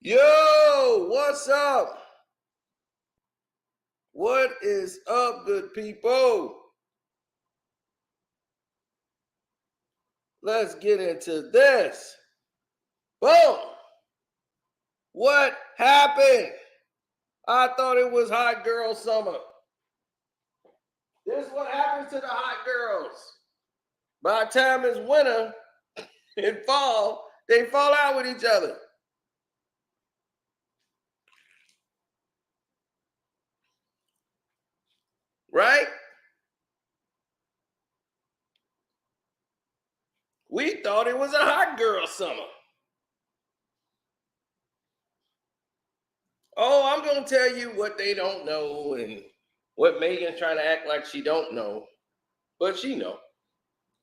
Yo, what's up? What is up, good people? Let's get into this. Boom. What happened? I thought it was hot girl summer. This is what happens to the hot girls. By the time it's winter and fall, they fall out with each other. Right? We thought it was a hot girl summer. Oh, I'm going to tell you what they don't know and what Megan's trying to act like she don't know, but she know.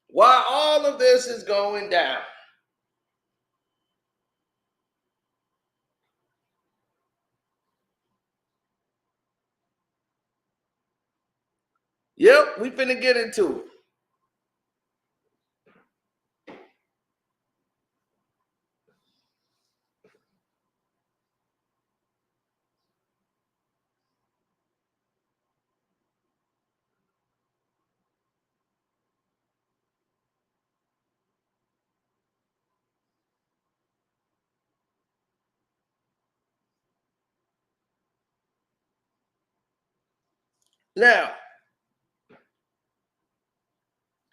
While all of this is going down, yep, we finna get into it. Now,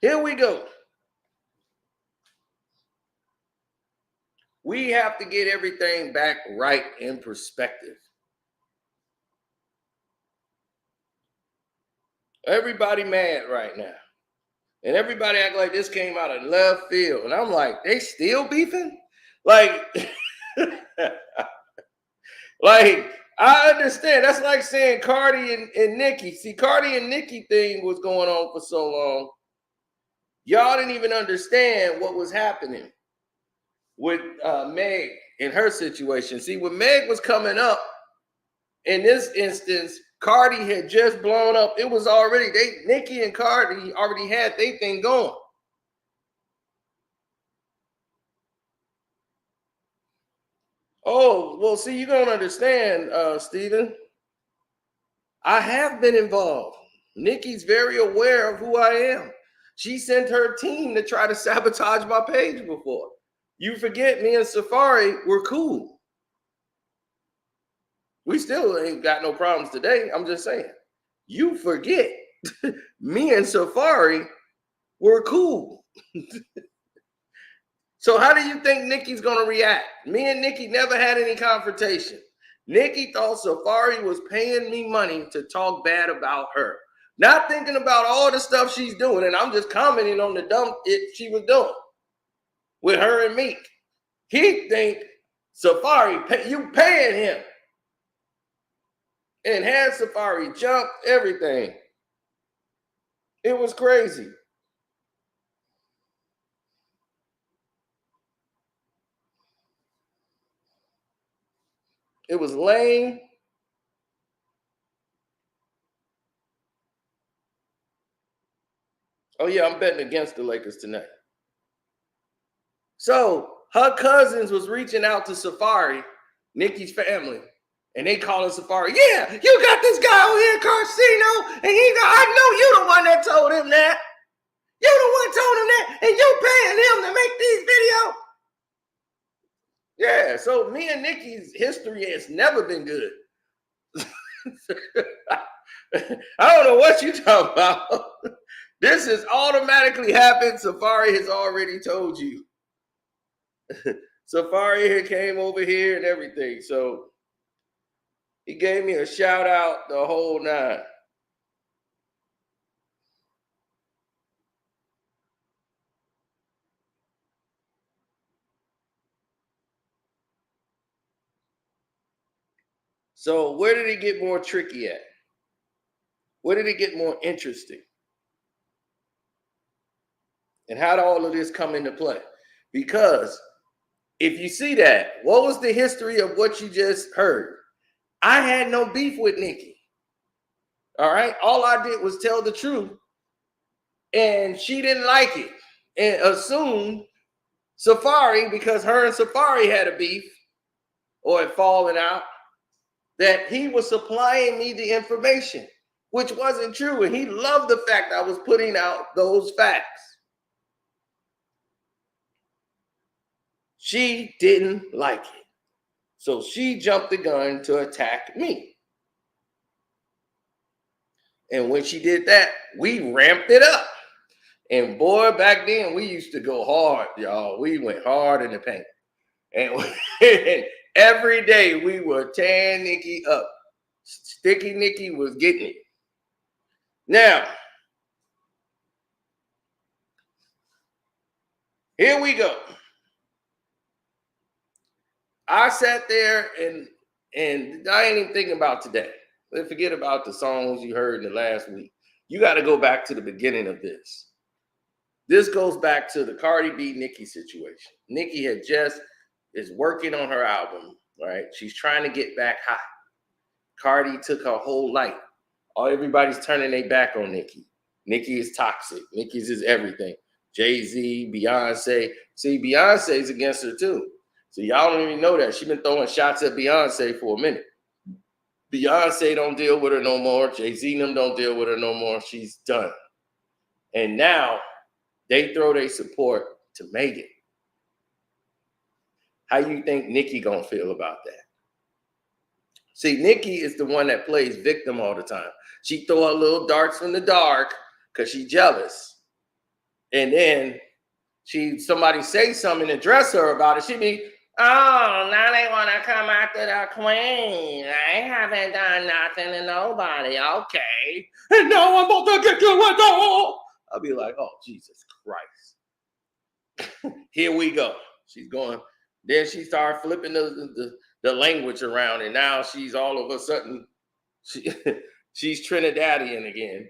here we go. We have to get everything back right in perspective. Everybody mad right now. And everybody act like this came out of left field. And I'm like, they still beefing? Like, like, I understand. That's like saying Cardi and Nicki. See, Cardi and Nicki thing was going on for so long. Y'all didn't even understand what was happening with Meg in her situation. See, when Meg was coming up, in this instance, Cardi had just blown up. It was already, Nicki and Cardi already had their thing going. Oh, well, see, you don't understand, Steven. I have been involved. Nicki's very aware of who I am. She sent her team to try to sabotage my page before. You forget me and Safari were cool. We still ain't got no problems today. I'm just saying. You forget me and Safari were cool. So how do you think Nicki's gonna react? Me and Nicki never had any confrontation. Nicki thought Safari was paying me money to talk bad about her, not thinking about all the stuff she's doing. And I'm just commenting on the dumb it she was doing with her and Meek. He think Safari, you paying him, and had Safari jump everything. It was crazy. It was lame. Oh yeah, I'm betting against the Lakers tonight. So her cousins was reaching out to Safari, Nicki's family, and they calling Safari. Yeah, you got this guy over here, Carcino, and I know you the one that told him that. You the one told him that, and you paying him to make these videos. Yeah, so me and Nicki's history has never been good. I don't know what you talking about. This has automatically happened. Safari has already told you. Safari here came over here and everything. So he gave me a shout out the whole nine. So where did it get more tricky at? Where did it get more interesting? And how did all of this come into play? Because if you see that, what was the history of what you just heard? I had no beef with Nicki. All right. All I did was tell the truth. And she didn't like it and assumed Safari, because her and Safari had a beef, or had fallen out, that he was supplying me the information, which wasn't true. And he loved the fact I was putting out those facts. She didn't like it. So she jumped the gun to attack me. And when she did that, we ramped it up. And boy, back then we used to go hard, y'all. We went hard in the paint. And every day we were tearing Nicki up. Sticky Nicki was getting it. Now, here we go. I sat there and I ain't even thinking about today. Let's forget about the songs you heard in the last week. You got to go back to the beginning of this. This goes back to the Cardi B Nicki situation. Nicki is working on her album, right? She's trying to get back high. Cardi took her whole life. Everybody's turning their back on Nicki. Nicki is toxic. Nicki's is everything. Jay-Z, Beyonce. See, Beyonce's against her too. So y'all don't even know that. She's been throwing shots at Beyonce for a minute. Beyonce don't deal with her no more. Jay-Z and them don't deal with her no more. She's done. And now they throw their support to Megan. How you think Nicki gonna feel about that? See, Nicki is the one that plays victim all the time. She throw her little darts in the dark because she's jealous. And then somebody say something and address her about it. She be, oh, now they want to come after the queen. I haven't done nothing to nobody. Okay. And now I'm about to get you a dog. I'll be like, oh, Jesus Christ. Here we go. She's going. Then she started flipping the language around, and now she's all of a sudden, she's Trinidadian again.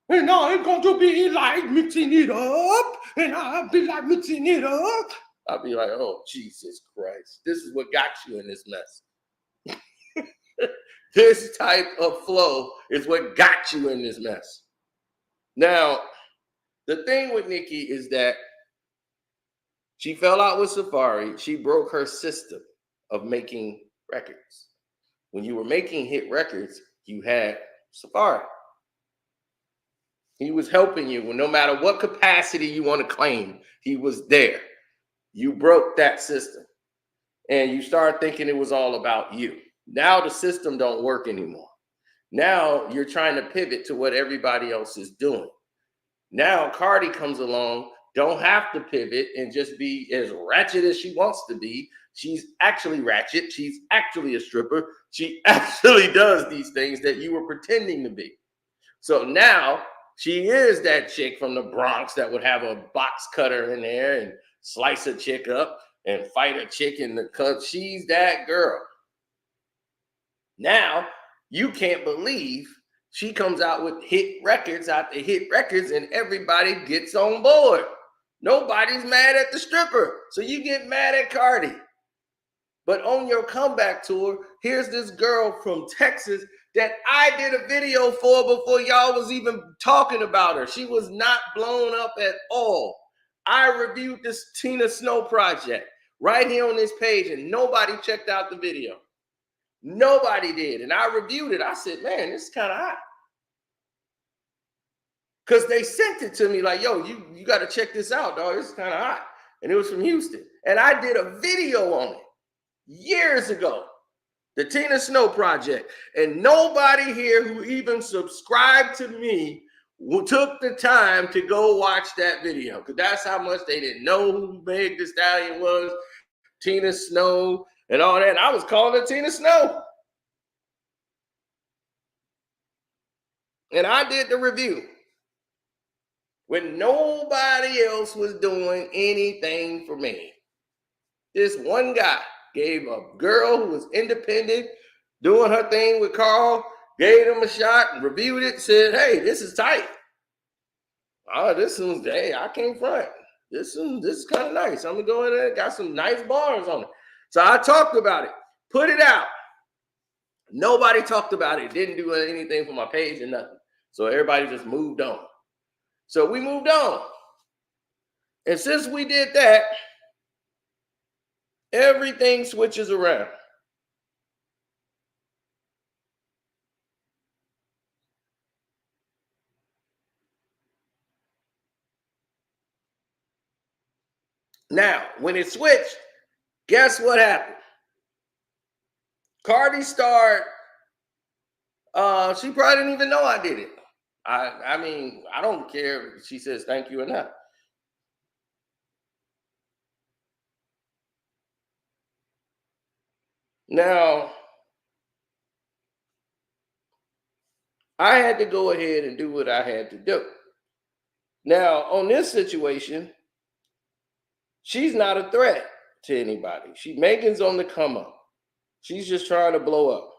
And I'm going to be like mixing it up, and I'll be like mixing it up. I'll be like, oh, Jesus Christ. This is what got you in this mess. This type of flow is what got you in this mess. Now, the thing with Nicki is that she fell out with Safari. She broke her system of making records. When you were making hit records, you had Safari. He was helping you, no matter what capacity you want to claim, he was there. You broke that system. And you start thinking it was all about you. Now the system don't work anymore. Now you're trying to pivot to what everybody else is doing. Now Cardi comes along, don't have to pivot and just be as ratchet as she wants to be. She's actually ratchet. She's actually a stripper. She actually does these things that you were pretending to be. So now she is that chick from the Bronx that would have a box cutter in there and slice a chick up and fight a chick in the club. She's that girl. Now you can't believe she comes out with hit records after hit records and everybody gets on board. Nobody's mad at the stripper. So you get mad at Cardi. But on your comeback tour, here's this girl from Texas that I did a video for before y'all was even talking about her. She was not blown up at all. I reviewed this Tina Snow project right here on this page and nobody checked out the video. Nobody did. And I reviewed it. I said, man, this is kind of hot. Because they sent it to me like, yo, you got to check this out, dog. This is kind of hot. And it was from Houston. And I did a video on it years ago. The Tina Snow project. And nobody here who even subscribed to me took the time to go watch that video. Because that's how much they didn't know who Meg Thee Stallion was, Tina Snow, and all that. And I was calling her Tina Snow. And I did the review when nobody else was doing anything for me. This one guy gave a girl who was independent, doing her thing with Carl, gave him a shot and reviewed it, said, hey, this is tight. Oh, this one's, hey, I can't front. This is kind of nice. I'm going to go in there, got some nice bars on it. So I talked about it, put it out. Nobody talked about it, didn't do anything for my page or nothing. So everybody just moved on. So we moved on. And since we did that, everything switches around. Now, when it switched, guess what happened? Cardi started, she probably didn't even know I did it. I mean, I don't care if she says thank you or not. Now, I had to go ahead and do what I had to do. Now, on this situation, she's not a threat to anybody. Megan's on the come up. She's just trying to blow up.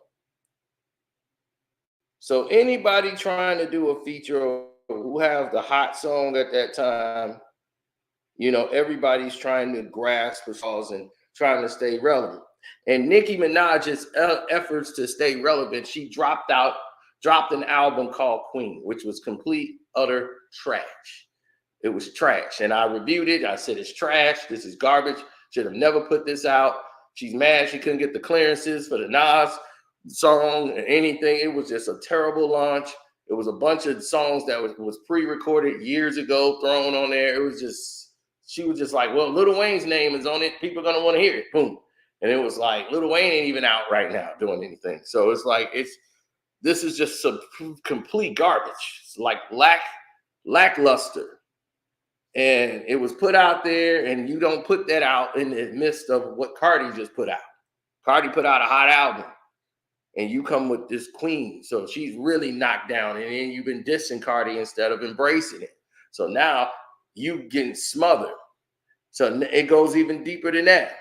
So anybody trying to do a feature who has the hot song at that time, everybody's trying to grasp the cause and trying to stay relevant. And Nicki Minaj's efforts to stay relevant, she dropped an album called Queen, which was complete, utter trash. It was trash. And I reviewed it. I said, it's trash. This is garbage. Should have never put this out. She's mad she couldn't get the clearances for the Nas song or anything. It was just a terrible launch. It was a bunch of songs that was pre-recorded years ago, thrown on there. It was just, she was just like, well, Lil Wayne's name is on it. People are going to want to hear it. Boom. And it was like, Lil Wayne ain't even out right now doing anything. So it's like, this is just some complete garbage. It's like lackluster. And it was put out there, and you don't put that out in the midst of what Cardi just put out. Cardi put out a hot album, and you come with this Queen. So she's really knocked down, and then you've been dissing Cardi instead of embracing it. So now you getting smothered. So it goes even deeper than that.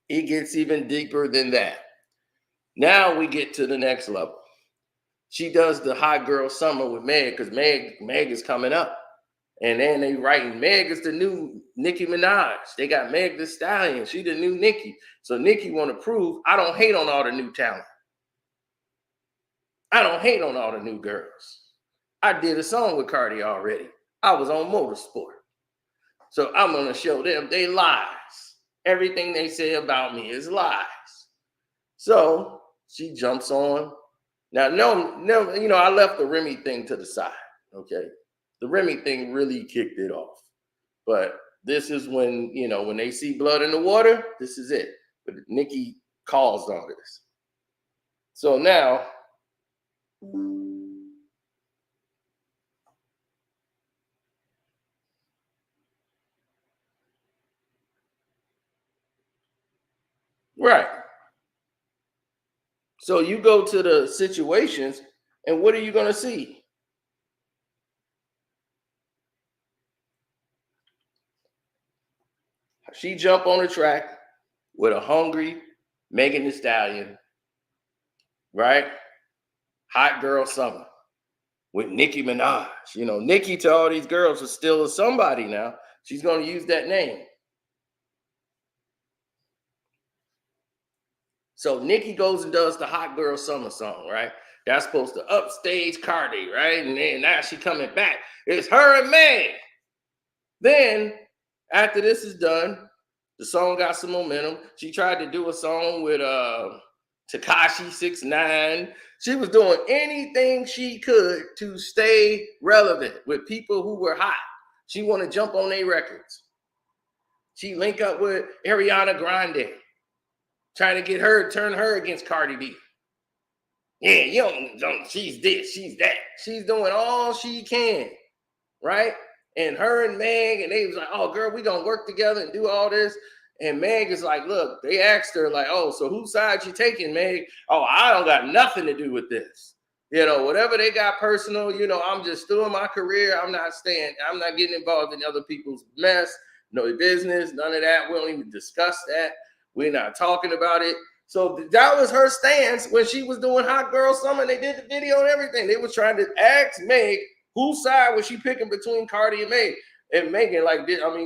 It gets even deeper than that. Now we get to the next level. She does the Hot Girl Summer with Meg because Meg is coming up. And then they writing Meg is the new Nicki Minaj. They got Meg Thee Stallion. She the new Nicki. So Nicki want to prove I don't hate on all the new talent. I don't hate on all the new girls. I did a song with Cardi already. I was on Motorsport. So I'm going to show them they lies. Everything they say about me is lies. So she jumps on. Now, no, I left the Remy thing to the side, okay? The Remy thing really kicked it off. But this is when, when they see blood in the water, this is it. But Nicki caused all this. So now, right. So you go to the situations, and what are you going to see? She jumped on the track with a hungry Megan Thee Stallion, right? Hot Girl Summer with Nicki Minaj. Nicki to all these girls is still a somebody now. She's going to use that name. So Nicki goes and does the Hot Girl Summer song, right? That's supposed to upstage Cardi, right? And then now she coming back. It's her and Meg. Then, after this is done, the song got some momentum. She tried to do a song with Tekashi 6ix9ine. She was doing anything she could to stay relevant with people who were hot. She want to jump on their records. She link up with Ariana Grande, trying to get her, turn her against Cardi B. Yeah, she's this, she's that. She's doing all she can, right? And her and Meg, and they was like, oh, girl, we gonna work together and do all this. And Meg is like, look, they asked her, like, oh, so whose side you taking, Meg? Oh, I don't got nothing to do with this. Whatever they got personal, I'm just doing my career. I'm not getting involved in other people's mess, no business, none of that. We don't even discuss that. We're not talking about it. So that was her stance when she was doing Hot Girl Summer. They did the video and everything. They was trying to ask Meg, whose side was she picking between Cardi and Meg? And Megan,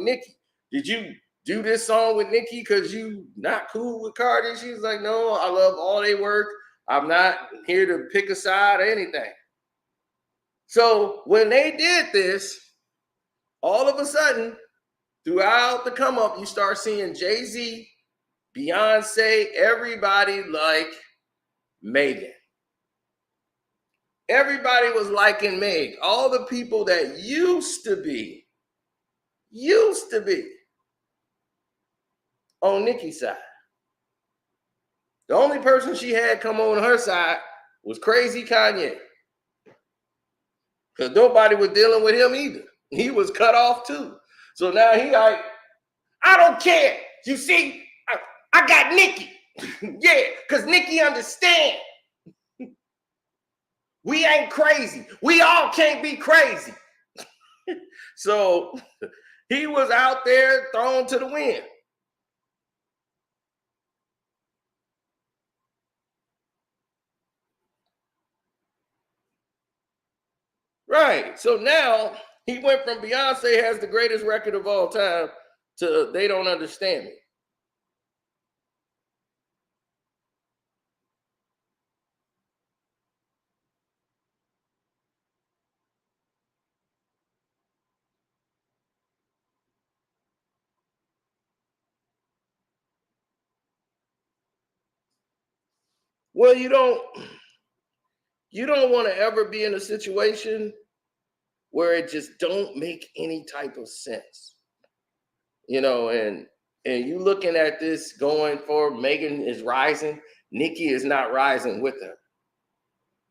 Nicki, did you do this song with Nicki because you not cool with Cardi? She was like, no, I love all they work. I'm not here to pick a side or anything. So when they did this, all of a sudden, throughout the come up, you start seeing Jay-Z, Beyonce, everybody like Megan. Everybody was liking Meg. All the people that used to be on Nicki's side. The only person she had come on her side was crazy Kanye. Because nobody was dealing with him either. He was cut off too. So now he like, I don't care. You see, I got Nicki. Yeah, because Nicki understand. We ain't crazy. We all can't be crazy. So he was out there thrown to the wind. Right. So now he went from Beyonce has the greatest record of all time to They Don't Understand Me. Well, you don't want to ever be in a situation where it just don't make any type of sense. You know, and you looking at this going for Megan is rising, Nicki is not rising with her.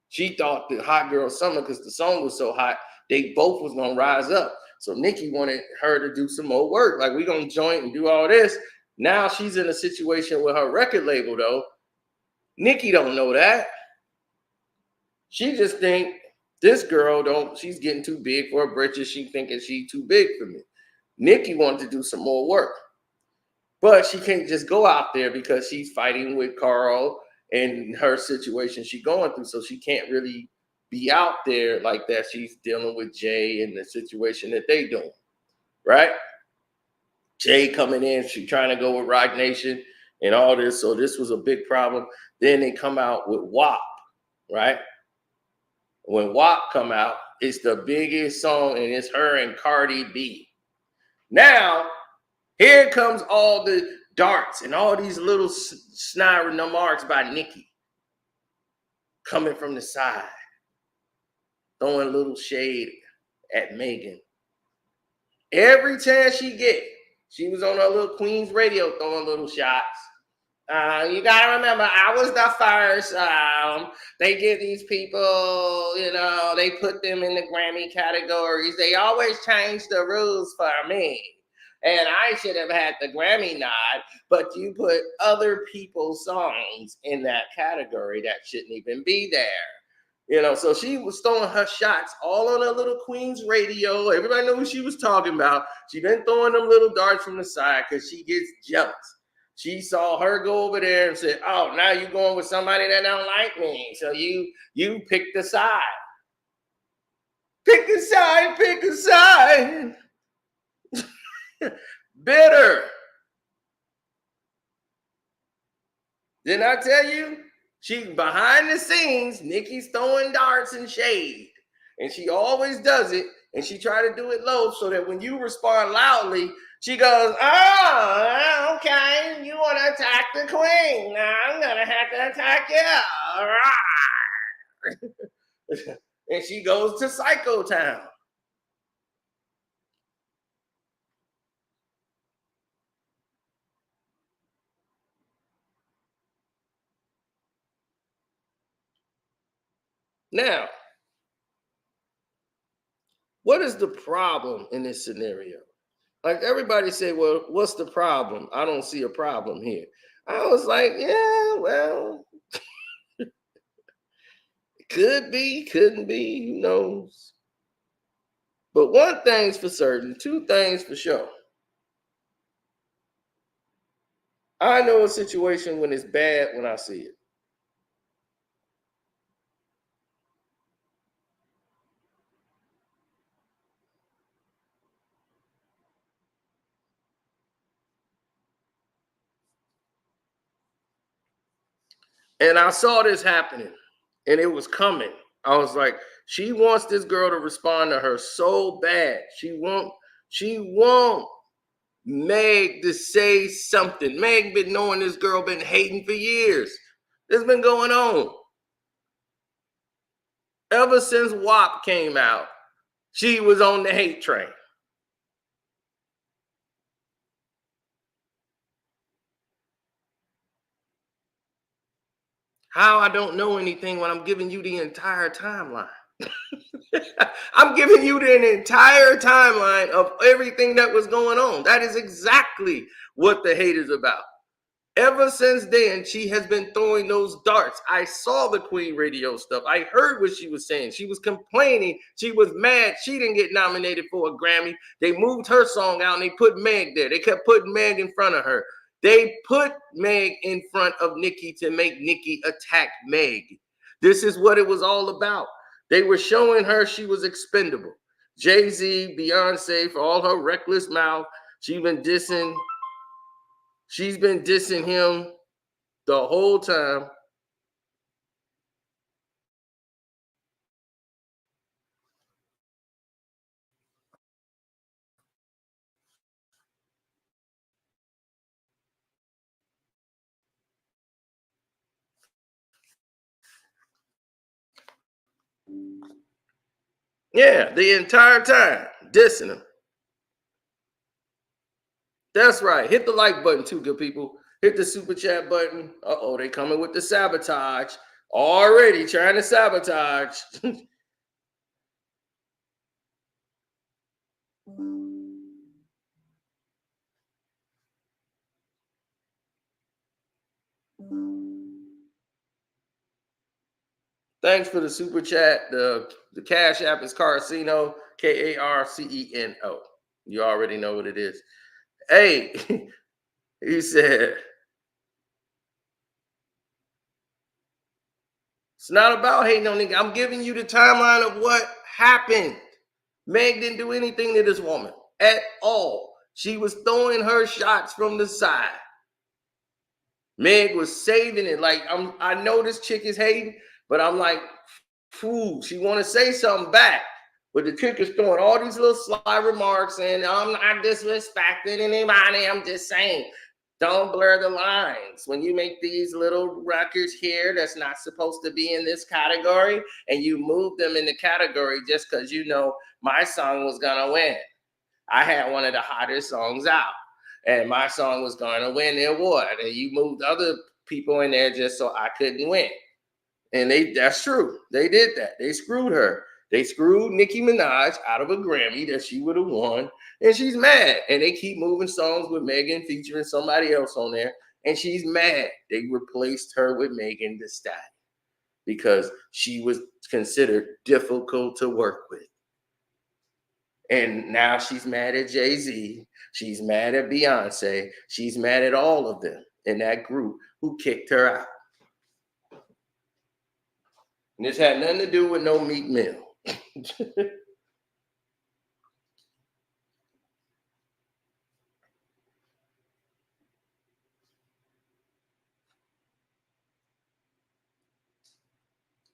She thought the Hot Girl Summer, because the song was so hot, they both was gonna rise up. So Nicki wanted her to do some more work. Like, we gonna join and do all this. Now she's in a situation with her record label, though. Nicki don't know that. She just think this girl she's getting too big for her britches. She thinking she too big for me. Nicki wanted to do some more work. But she can't just go out there because she's fighting with Carl and her situation she's going through. So she can't really be out there like that. She's dealing with Jay and the situation that they doing, right? Jay coming in, she trying to go with Roc Nation and all this. So this was a big problem. Then they come out with WAP, right? When WAP come out, it's the biggest song, and it's her and Cardi B. Now, here comes all the darts and all these little snide remarks by Nicki coming from the side, throwing a little shade at Megan. Every chance she was on her little Queen's radio throwing little shots. You gotta remember, I was the first. They give these people, they put them in the Grammy categories. They always change the rules for me. And I should have had the Grammy nod, but you put other people's songs in that category that shouldn't even be there. So she was throwing her shots all on her little Queen's radio. Everybody knew who she was talking about. She been throwing them little darts from the side because she gets jealous. She saw her go over there and said, oh, now you going with somebody that don't like me. So you pick the side. Pick a side, pick a side. Bitter. Didn't I tell you? She behind the scenes, Nicki's throwing darts and shade. And she always does it. And she try to do it low so that when you respond loudly, she goes, oh, okay, you want to attack the queen. Now I'm going to have to attack you. And she goes to Psycho Town. Now, what is the problem in this scenario? Like, everybody say, well, what's the problem? I don't see a problem here. I was like, yeah, well, could be, couldn't be, who knows? But one thing's for certain, two things for sure. I know a situation when it's bad when I see it. And I saw this happening, and it was coming. I was like, she wants this girl to respond to her so bad. She won't Meg to say something. Meg been knowing this girl been hating for years. This been going on. Ever since WAP came out, she was on the hate train. How I don't know anything when I'm giving you the entire timeline. I'm giving you the entire timeline of everything that was going on. That is exactly what the hate is about. Ever since then, she has been throwing those darts. I saw the Queen Radio stuff. I heard what she was saying. She was complaining. She was mad. She didn't get nominated for a Grammy. They moved her song out and they put Meg there. They kept putting Meg in front of her. They put Meg in front of Nicki to make Nicki attack Meg. This is what it was all about. They were showing her she was expendable. Jay-Z, Beyonce, for all her reckless mouth, she's been dissing him the whole time. Yeah, the entire time, dissing him. That's right. Hit the like button too, good people. Hit the super chat button. Uh-oh, they coming with the sabotage. Already trying to sabotage. Thanks for the super chat. The Cash App is Carcino, Karceno. You already know what it is. Hey, he said, it's not about hating on nigga. I'm giving you the timeline of what happened. Meg didn't do anything to this woman at all. She was throwing her shots from the side. Meg was saving it. Like, I know this chick is hating, but I'm like, fool, she want to say something back. But the chick is throwing all these little sly remarks and I'm not disrespecting anybody. I'm just saying, don't blur the lines. When you make these little records here that's not supposed to be in this category and you move them in the category just because you know my song was going to win. I had one of the hottest songs out and my song was going to win the award. And you moved other people in there just so I couldn't win. And that's true. They did that. They screwed her. They screwed Nicki Minaj out of a Grammy that she would have won. And she's mad. And they keep moving songs with Megan featuring somebody else on there. And she's mad. They replaced her with Megan Thee Stallion because she was considered difficult to work with. And now she's mad at Jay-Z. She's mad at Beyonce. She's mad at all of them in that group who kicked her out. And this had nothing to do with no Meek Mill.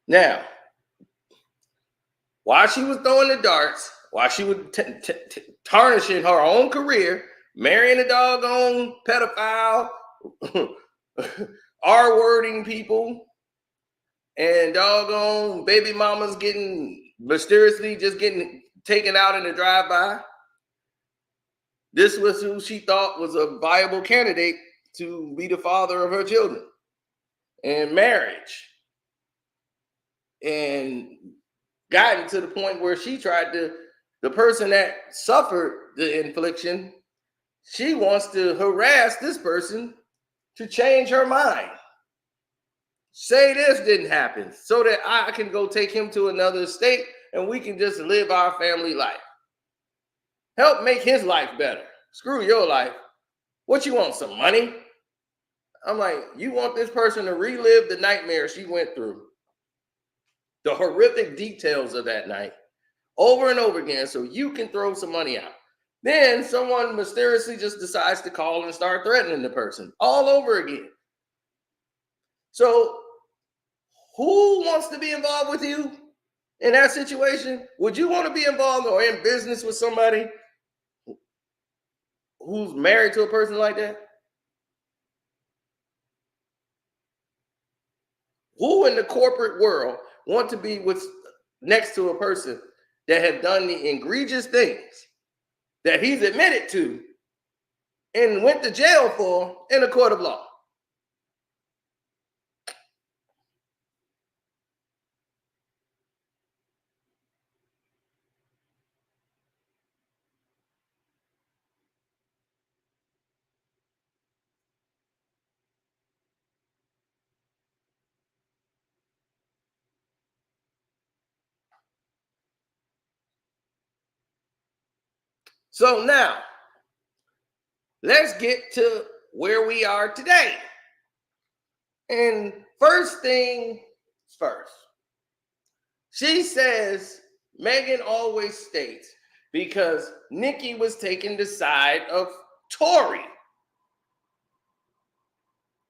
Now, while she was throwing the darts, while she was tarnishing her own career, marrying a doggone pedophile, R-wording people, and doggone baby mamas mysteriously just getting taken out in the drive-by. This was who she thought was a viable candidate to be the father of her children and marriage. And gotten to the point where she tried to, the person that suffered the infliction, she wants to harass this person to change her mind. Say this didn't happen so that I can go take him to another state and we can just live our family life. Help make his life better. Screw your life. What you want, some money? I'm like, you want this person to relive the nightmare she went through, the horrific details of that night over and over again so you can throw some money out. Then someone mysteriously just decides to call and start threatening the person all over again. So who wants to be involved with you in that situation? Would you want to be involved or in business with somebody who's married to a person like that? Who in the corporate world want to be with next to a person that have done the egregious things that he's admitted to and went to jail for in a court of law. So now, let's get to where we are today. And first thing first, she says Megan always states because Nicki was taking the side of Tory,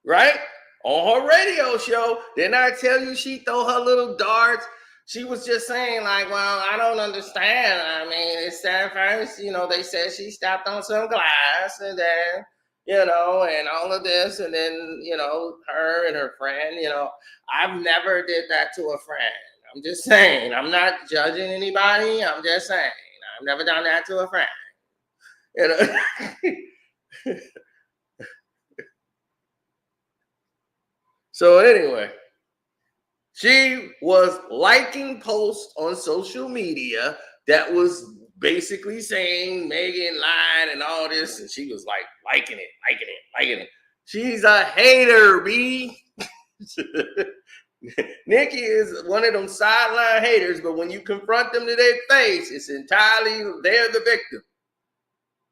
right? On her radio show, didn't I tell you she throw her little darts? She was just saying, like, well, I don't understand. I mean, it's that first, they said she stepped on some glass and then, and all of this. And then, her and her friend, I've never did that to a friend. I'm just saying, I'm not judging anybody. I'm just saying, I've never done that to a friend. So anyway, she was liking posts on social media that was basically saying Megan lied and all this, and she was like liking it. She's a hater, B. Nicki is one of them sideline haters, but when you confront them to their face, it's entirely they're the victim.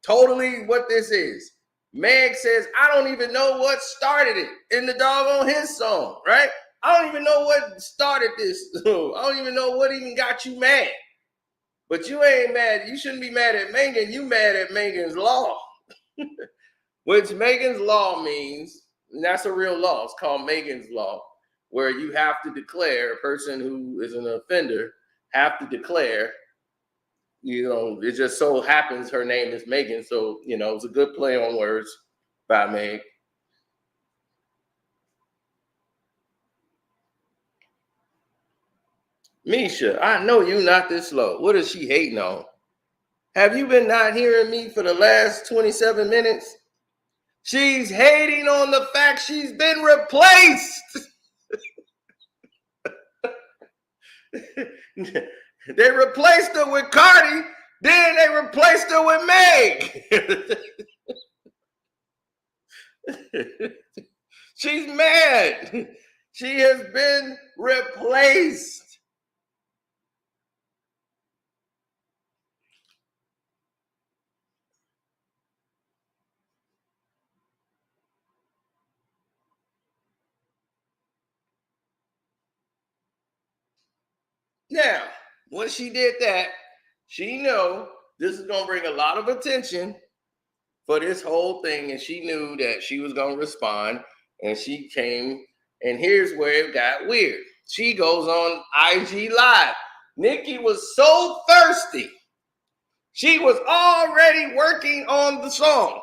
Totally what this is. Meg says, I don't even know what started it in the doggone his song, right? I don't even know what started this. I don't even know what even got you mad. But you ain't mad. You shouldn't be mad at Megan. You mad at Megan's law. Which Megan's law means, and that's a real law. It's called Megan's law, where you have to declare, a person who is an offender have to declare, it just so happens her name is Megan. So, it's a good play on words by Meg. Misha, I know you not this slow. What is she hating on? Have you been not hearing me for the last 27 minutes? She's hating on the fact she's been replaced. They replaced her with Cardi, then they replaced her with Meg. She's mad. She has been replaced. Now, when she did that, she knew this is going to bring a lot of attention for this whole thing, and she knew that she was going to respond, and she came, and here's where it got weird. She goes on IG Live. Nicki was so thirsty. She was already working on the song.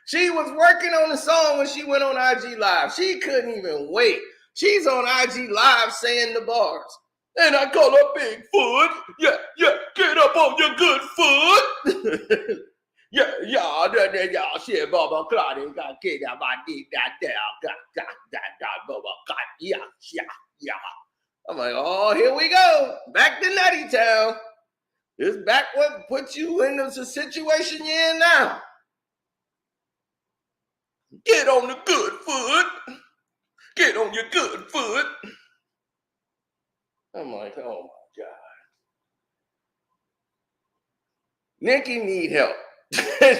She was working on the song when she went on IG Live. She couldn't even wait. She's on IG Live saying the bars. And I call her Bigfoot. Yeah, get up on your good foot. Shit, Baba Claudia got get out my dick yeah. I'm like, oh, here we go. Back to Nutty Town. This back what put you in the situation you're in now. Get on the good foot. Get on your good foot. I'm like, oh my God. Nicki need help.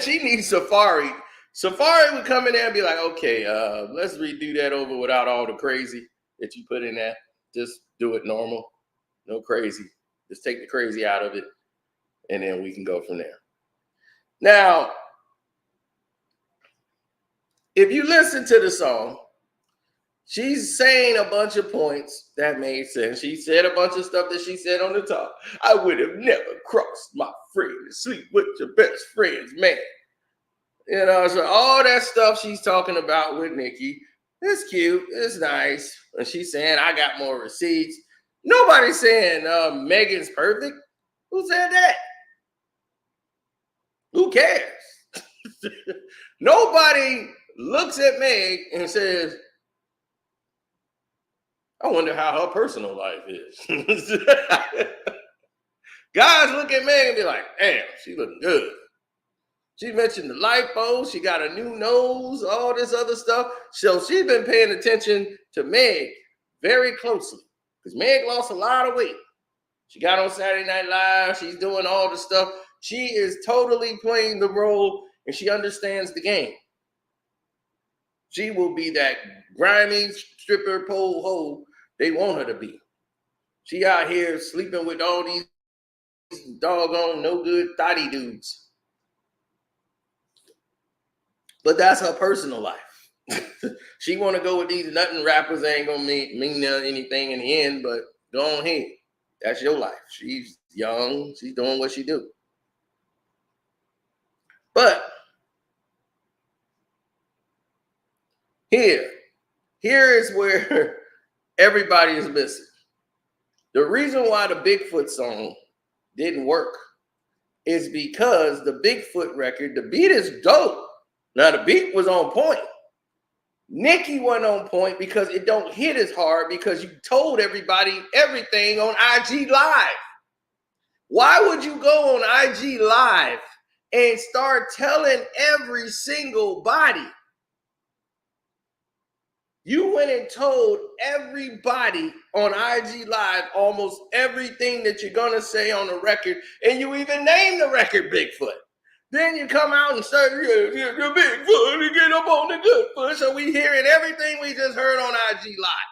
She needs Safari. Safari would come in there and be like, okay, let's redo that over without all the crazy that you put in there. Just do it normal. No crazy. Just take the crazy out of it. And then we can go from there. Now, if you listen to the song, she's saying a bunch of points that made sense. She said a bunch of stuff that she said on the top. I would have never crossed my friend to sleep with your best friend's man. So all that stuff she's talking about with Nicki, it's cute, it's nice. And she's saying, I got more receipts. Nobody's saying Megan's perfect. Who said that? Who cares? Nobody looks at Meg and says, I wonder how her personal life is. Guys look at Meg and be like, damn, she looking good. She mentioned the lipo, she got a new nose, all this other stuff. So she's been paying attention to Meg very closely because Meg lost a lot of weight. She got on Saturday Night Live. She's doing all the stuff. She is totally playing the role and she understands the game. She will be that grimy stripper pole hoe they want her to be. She out here sleeping with all these doggone no good thotty dudes. But that's her personal life. She want to go with these nothing rappers that ain't gonna mean anything in the end, but go on ahead. That's your life. She's young. She's doing what she do. But here is where everybody is missing. The reason why the Bigfoot song didn't work is because the Bigfoot record, the beat is dope. Now the beat was on point. Nicki wasn't on point because it don't hit as hard because you told everybody everything on IG Live. Why would you go on IG Live and start telling every single body? You went and told everybody on IG Live almost everything that you're going to say on the record, and you even named the record Bigfoot. Then you come out and say, yeah, the Bigfoot, you get up on the good foot. So we hearing everything we just heard on IG Live.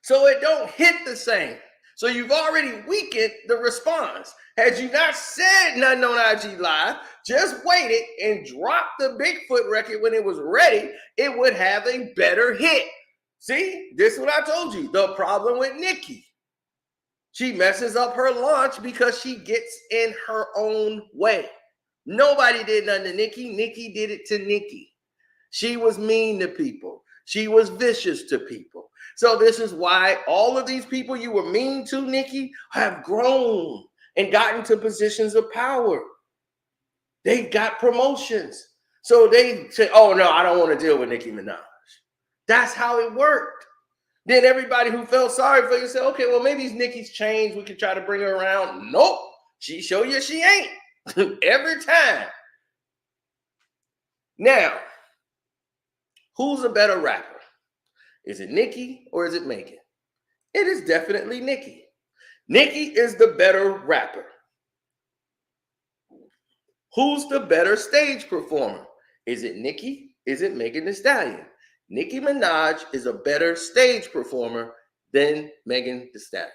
So it don't hit the same. So you've already weakened the response. Had you not said nothing on IG Live, just waited and dropped the Bigfoot record when it was ready, it would have a better hit. See, this is what I told you. The problem with Nicki. She messes up her launch because she gets in her own way. Nobody did nothing to Nicki. Nicki did it to Nicki. She was mean to people. She was vicious to people. So this is why all of these people you were mean to, Nicki, have grown and gotten to positions of power. They got promotions. So they say, oh, no, I don't want to deal with Nicki Minaj. That's how it worked. Then everybody who felt sorry for you said, okay, well, maybe Nicki's changed. We can try to bring her around. Nope. She show you she ain't. Every time. Now, who's a better rapper? Is it Nicki or is it Megan? It is definitely Nicki. Nicki is the better rapper. Who's the better stage performer? Is it Nicki? Is it Megan Thee Stallion? Nicki Minaj is a better stage performer than Megan Thee Stallion.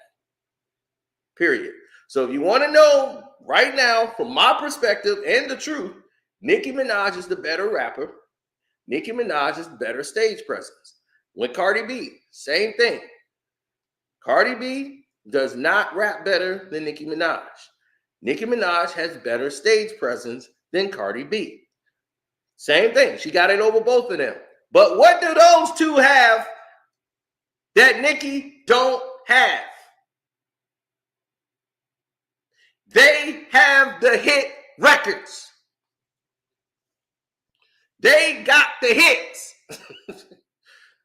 Period. So if you want to know right now, from my perspective and the truth, Nicki Minaj is the better rapper. Nicki Minaj is better stage presence. With Cardi B, same thing. Cardi B does not rap better than Nicki Minaj. Nicki Minaj has better stage presence than Cardi B. Same thing. She got it over both of them. But what do those two have that Nicki don't have? They have the hit records. They got the hits.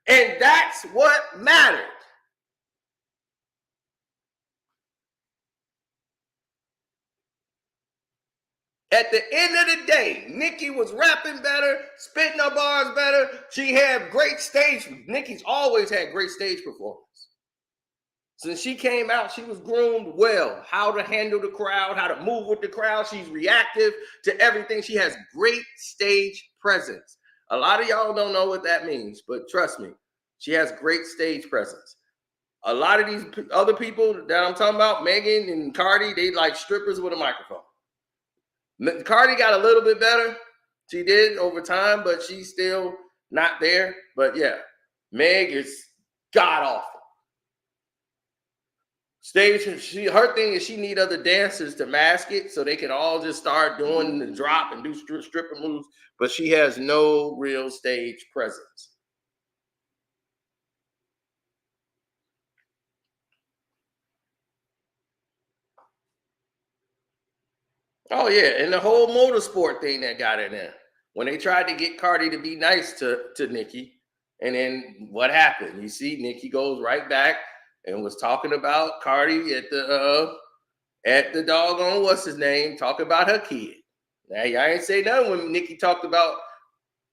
And that's what mattered. At the end of the day, Nicki was rapping better, spitting her bars better. She had great stage. Nicki's always had great stage performance. Since she came out, she was groomed well. How to handle the crowd, how to move with the crowd. She's reactive to everything. She has great stage presence. A lot of y'all don't know what that means, but trust me, she has great stage presence. A lot of these other people that I'm talking about, Megan and Cardi, they like strippers with a microphone. Cardi got a little bit better. She did over time, but she's still not there. But yeah, Meg is god awful. Stage, her thing is she need other dancers to mask it so they can all just start doing the drop and do stripper moves, but she has no real stage presence. Oh yeah, and the whole motorsport thing that got in there when they tried to get Cardi to be nice to Nicki, and then what happened? You see, Nicki goes right back and was talking about Cardi at the doggone what's his name, talking about her kid. Now y'all ain't say nothing when Nicki talked about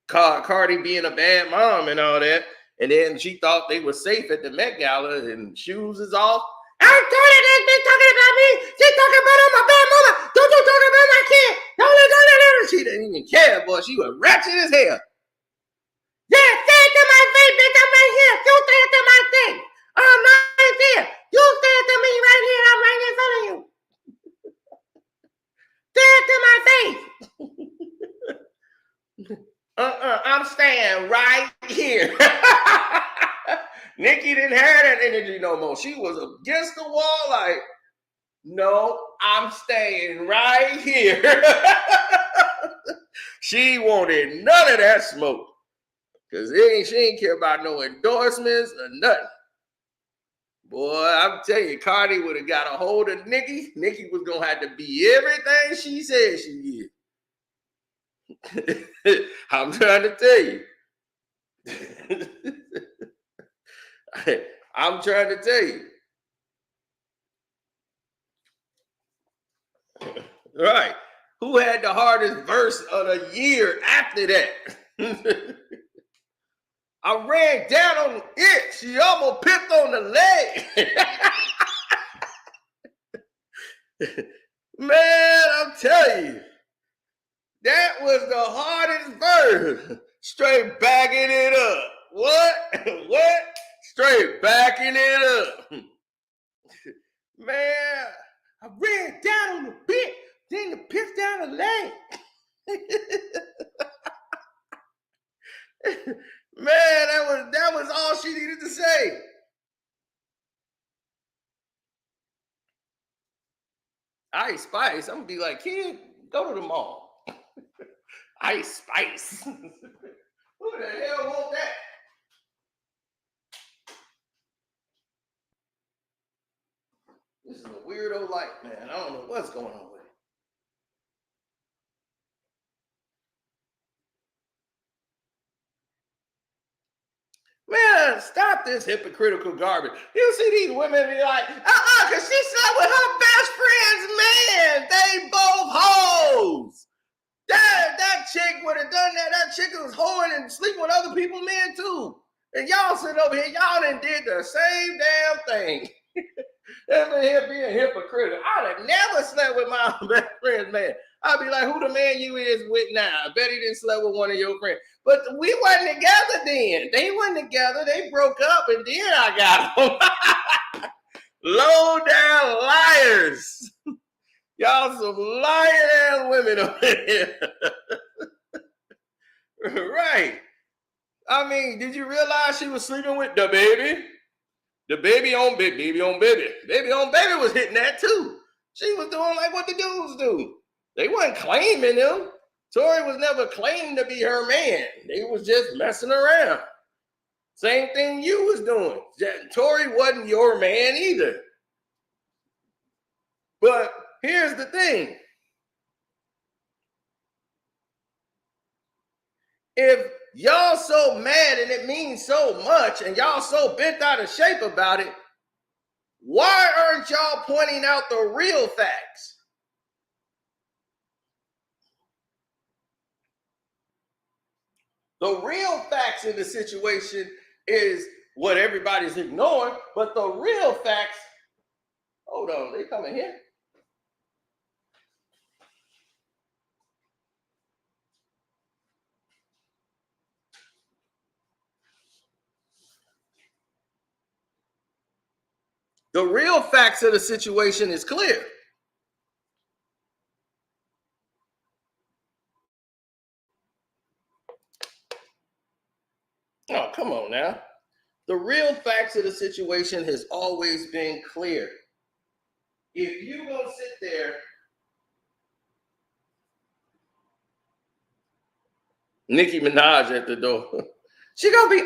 Cardi being a bad mom and all that, and then she thought they were safe at the Met Gala and shoes is off. I'm telling this bitch talking about me. She talking about my bad mama. Don't you talk about my kid? Don't. She didn't even care, boy. She was ratchet as hell. Yeah, say it to my face, bitch. I'm right here. You say it to my face. I'm right there. You say it to me right here. I'm right in front of you. Say it to my face. I'm staying right here. Nicki didn't have that energy no more. She was against the wall, like, no, I'm staying right here. She wanted none of that smoke. Because she ain't care about no endorsements or nothing. Boy, I'm telling you, Cardi would have got a hold of Nicki. Nicki was going to have to be everything she said she is. I'm trying to tell you. I'm trying to tell you. Right. Who had the hardest verse of the year after that? I ran down on it. She almost picked on the leg. Man, I'm telling you. That was the hardest verse. Straight backing it up. What? What? Straight backing it up. Man, I ran down on the bit, then the pitch down the lane. Man, that was all she needed to say. Ice Spice, I'm gonna be like, kid, go to the mall. Ice Spice. Who the hell want that? This is a weirdo light, man. I don't know what's going on with it. Man, stop this hypocritical garbage. You see these women be like, because she slept with her best friend's man. They both hoes. That chick would have done that. That chick was hoeing and sleeping with other people's men too. And y'all sitting over here, y'all done did the same damn thing. That's in here being hypocritical. I'd have never slept with my best friend's man. I'd be like, who the man you is with now? I bet he didn't sleep with one of your friends. But we wasn't together then. They wasn't together. They broke up and then I got them. Low down liars. Y'all some lying ass women over here. Right. I mean, did you realize she was sleeping with the baby? The baby on baby. Baby on baby was hitting that too. She was doing like what the dudes do. They wasn't claiming him. Tory was never claimed to be her man. They was just messing around. Same thing you was doing. Tory wasn't your man either. But here's the thing. If y'all so mad and it means so much and y'all so bent out of shape about it, why aren't y'all pointing out the real facts? The real facts in the situation is what everybody's ignoring, but the real facts, hold on, they coming here? The real facts of the situation is clear. Oh, come on now. The real facts of the situation has always been clear. If you gonna sit there, Nicki Minaj at the door. She gonna be,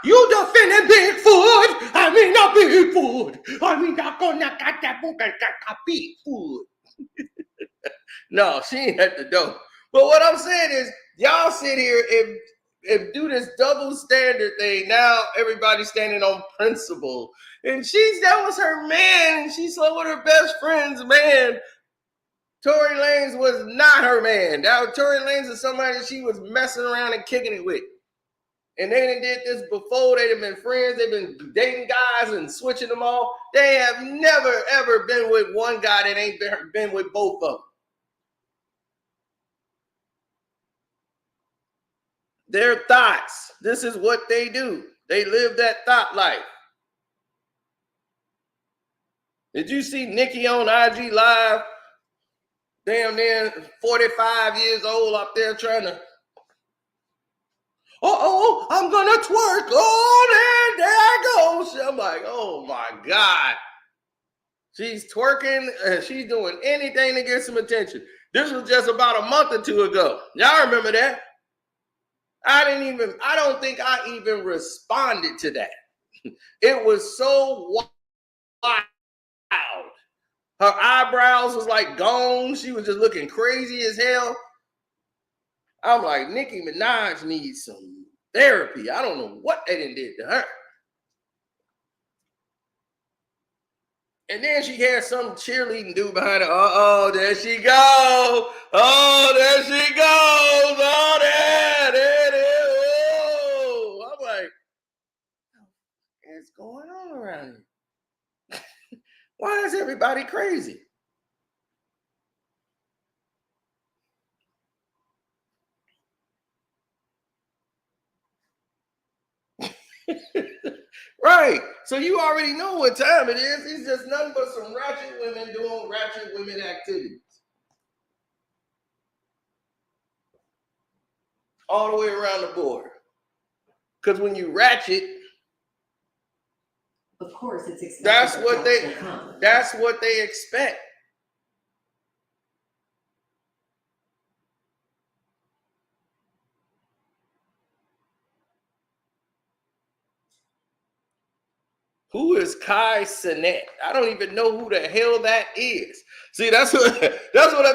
you defending Bigfoot. I mean, not Bigfoot. I mean, not gonna got that book, got Bigfoot. No, she ain't at the door. But what I'm saying is, y'all sit here and do this double standard thing. Now everybody's standing on principle. And that was her man, and she slept with her best friend's man. Tory Lanez was not her man. Tory Lanez is somebody she was messing around and kicking it with. And they done did this before. They've been friends. They've been dating guys and switching them all. They have never, ever been with one guy that ain't been with both of them. Their thoughts. This is what they do. They live that thought life. Did you see Nicki on IG Live? Damn near 45 years old up there trying to, I'm gonna twerk. Oh, there I go. I'm like, oh my God. She's twerking and she's doing anything to get some attention. This was just about a month or two ago. Y'all remember that? I don't think I even responded to that. It was so wild. Her eyebrows was like gone. She was just looking crazy as hell. I'm like, Nicki Minaj needs some therapy. I don't know what they did to her. And then she had some cheerleading dude behind her. Oh, there she goes. Oh, there she goes. Oh, there it is. Oh. I'm like, what's going on around here? Why is everybody crazy? Right. So you already know what time it is. It's just nothing but some ratchet women doing ratchet women activities. All the way around the board. Because when you ratchet, of course it's expected. That's what they expect. Who is Kai Cenat? I don't even know who the hell that is. See, that's what I've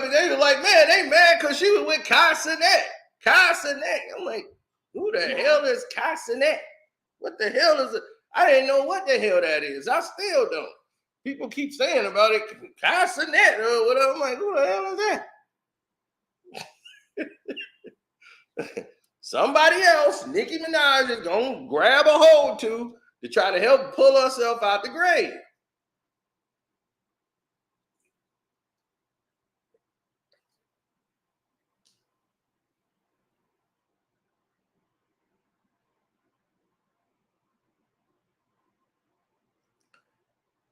been. They were like, man, they mad because she was with Kai Cenat. Kai Cenat. I'm like, who the hell is Kai Cenat? What the hell is it? I didn't know what the hell that is. I still don't. People keep saying about it, Kai Cenat or whatever. I'm like, who the hell is that? Somebody else, Nicki Minaj, is gonna grab a hold to try to help pull herself out the grave.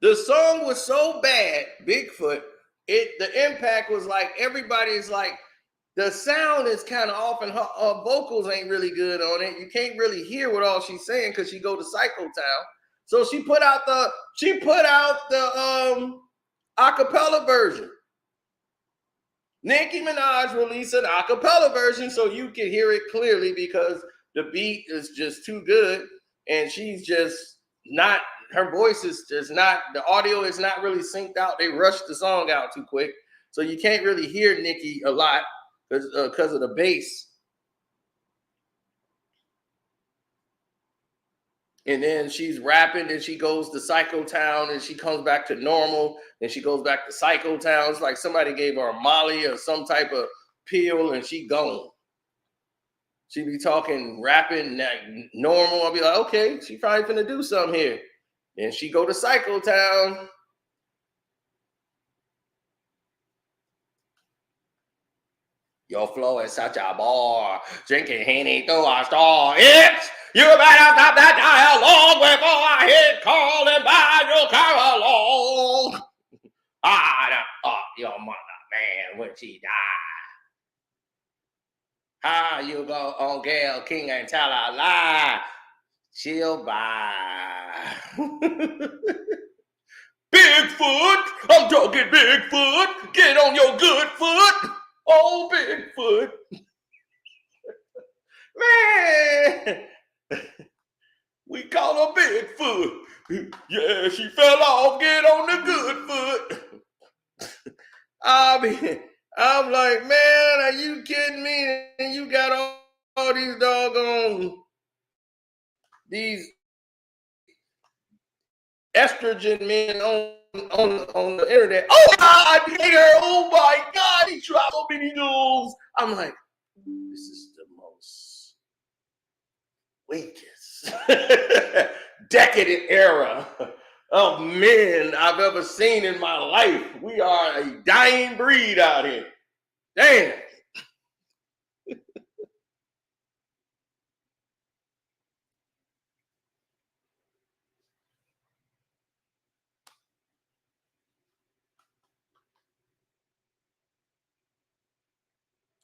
The song was so bad, Bigfoot, the impact was like everybody's like, the sound is kind of off and her vocals ain't really good on it. You can't really hear what all she's saying because she go to Psycho Town. So she put out the acapella version. Nicki Minaj released an acapella version so you can hear it clearly because the beat is just too good and she's just not, her voice is just not, the audio is not really synced out. They rushed the song out too quick. So you can't really hear Nicki a lot because of the bass. And then she's rapping and she goes to Psycho Town and she comes back to normal and she goes back to Psycho Town. It's like somebody gave her a Molly or some type of pill and she gone. She be talking, rapping like normal. I'll be like, okay, she probably finna do something here. Then she go to Psycho Town. Your flow is such a bore. Drinking Henny through a straw. It's you better stop that dialogue before I hit call and buy your car along. Your mother, man, when she died. How you go on Gail King and tell a lie? She'll buy. Bigfoot, I'm talking Bigfoot. Get on your good foot. Oh, Bigfoot. Man. We call her Bigfoot. Yeah, she fell off. Get on the good foot. I'm like, man, are you kidding me? And you got all these doggone, these estrogen men on the internet. Oh God, nigger, oh my God, he dropped so many jewels. I'm like, this is the most weakest, decadent era of men I've ever seen in my life. We are a dying breed out here. Damn.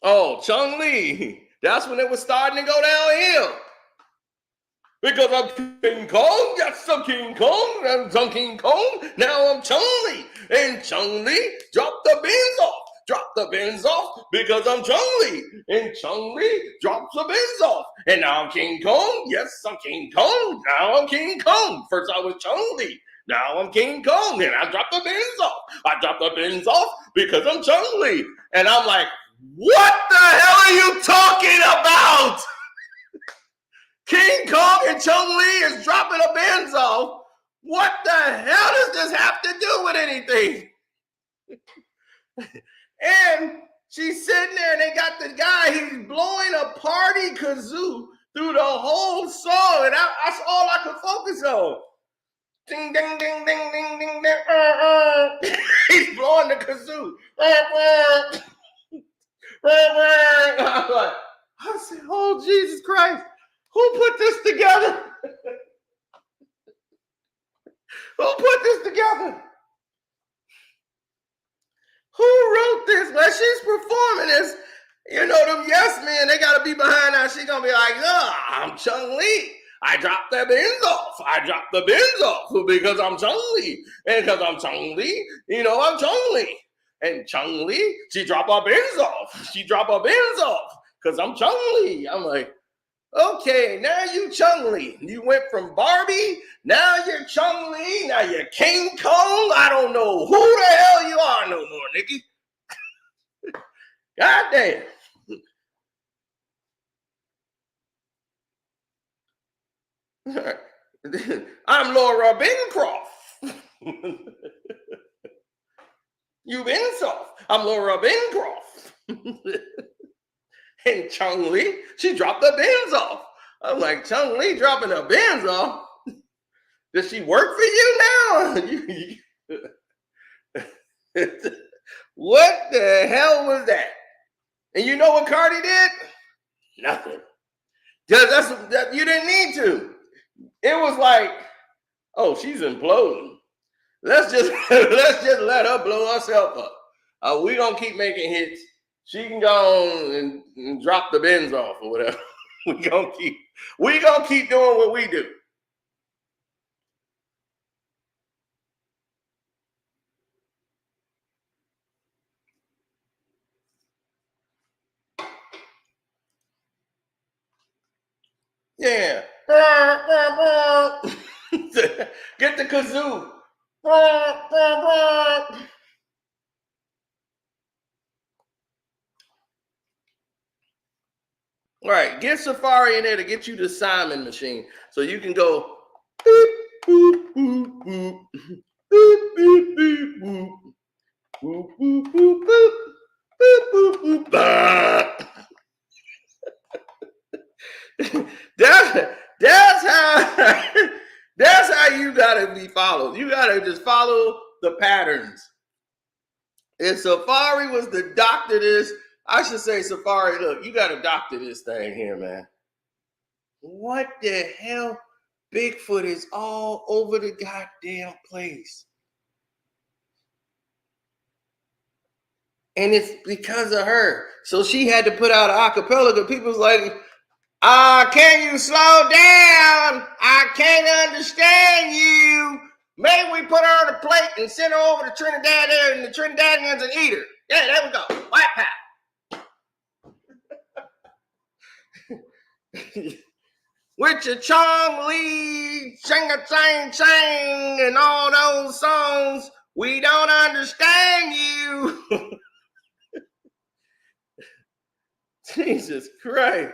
Oh, Chung Lee. That's when it was starting to go downhill. Because I'm King Kong, yes, I'm King Kong, I'm King Kong, now I'm Chung Lee. And Chung Lee dropped the bins off. Drop the bins off because I'm Chung Lee. And Chung Lee drops the bins off. And now I'm King Kong, yes, I'm King Kong, now I'm King Kong. First I was Chung Lee, now I'm King Kong, and I dropped the bins off. I dropped the bins off because I'm Chung Lee. And I'm like, what the hell are you talking about? King Kong and Chung Lee is dropping a Benz off. What the hell does this have to do with anything? And she's sitting there and they got the guy, he's blowing a party kazoo through the whole song. And that's all I could focus on. Ding, ding, ding, ding, ding, ding, ding. He's blowing the kazoo. I said, oh, Jesus Christ. Who put this together? Who put this together? Who wrote this? Well, she's performing this. You know, them yes men, they got to be behind her. She's going to be like, I'm Chung Lee. I dropped the bins off. I dropped the bins off because I'm Chung Lee. And because I'm Chung Lee, you know, I'm Chung Lee. And Chung Lee, she dropped her bins off. She dropped her bins off because I'm Chung Lee. I'm like, okay, now you Chung Lee. You went from Barbie, now you're Chung Lee, now you're King Kong. I don't know who the hell you are no more, Nicki. God damn. I'm Laura Bancroft. You been soft. I'm Laura Bancroft. And Chung Lee, she dropped the bins off. I'm like, Chung Lee dropping the bins off? Does she work for you now? What the hell was that? And you know what Cardi did? Nothing. That you didn't need to. It was like, oh, she's imploding. Let's just let her blow herself up. We gonna keep making hits. She can go on and drop the bins off or whatever. we gonna keep doing what we do. Yeah. Get the kazoo. Right. Get Safari in there to get you the Simon machine so you can go boop, boop, boop, boop, boop, boop, boop, boop, boop, boop, boop, boop, boop, boop, boop. That's how you gotta be followed. You gotta just follow the patterns. If Safari was the doctor this, I should say, Safari, look, you gotta doctor this thing here, man. What the hell? Bigfoot is all over the goddamn place. And it's because of her. So she had to put out an acapella because people's like, can you slow down? I can't understand you. Maybe we put her on a plate and send her over to Trinidad there and the Trinidadians and eat her. Yeah, there we go. White pie. With your Chung Lee, Ching-a-chang-chang, and all those songs, we don't understand you. Jesus Christ.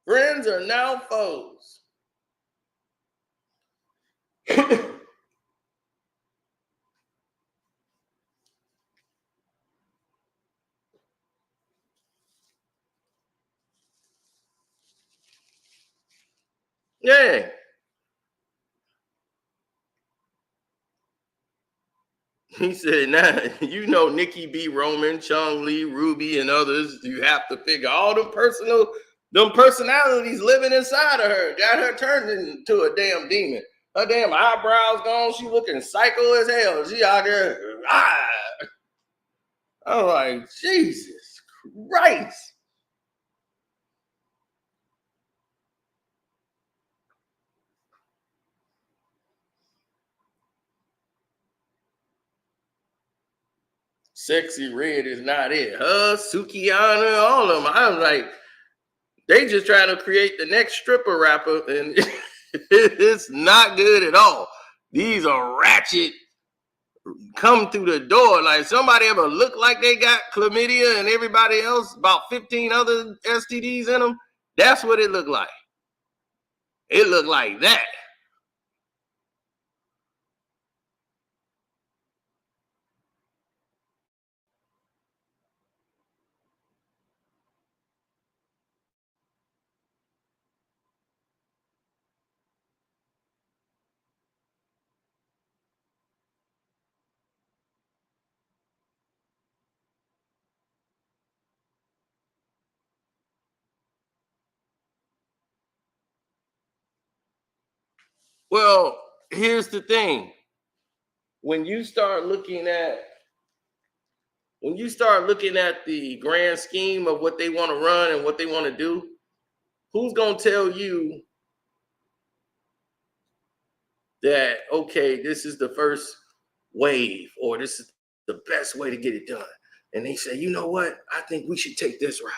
Friends are now foes. Yeah. He said, now, you know, Nicki B. Roman, Chung Lee, Ruby, and others, you have to figure all them personalities living inside of her. Got her turned into a damn demon. Her damn eyebrows gone. She looking psycho as hell. She out there. I'm like, Jesus Christ. Sexy Red is not it. Her, Sukiana, all of them. I'm like, they just trying to create the next stripper rapper, and it's not good at all. These are ratchet, come through the door. Like, somebody ever look like they got chlamydia and everybody else, about 15 other STDs in them? That's what it looked like. It looked like that. Well, here's the thing. When you start looking at the grand scheme of what they want to run and what they want to do, who's going to tell you that, okay, this is the first wave or this is the best way to get it done? And they say, you know what? I think we should take this route.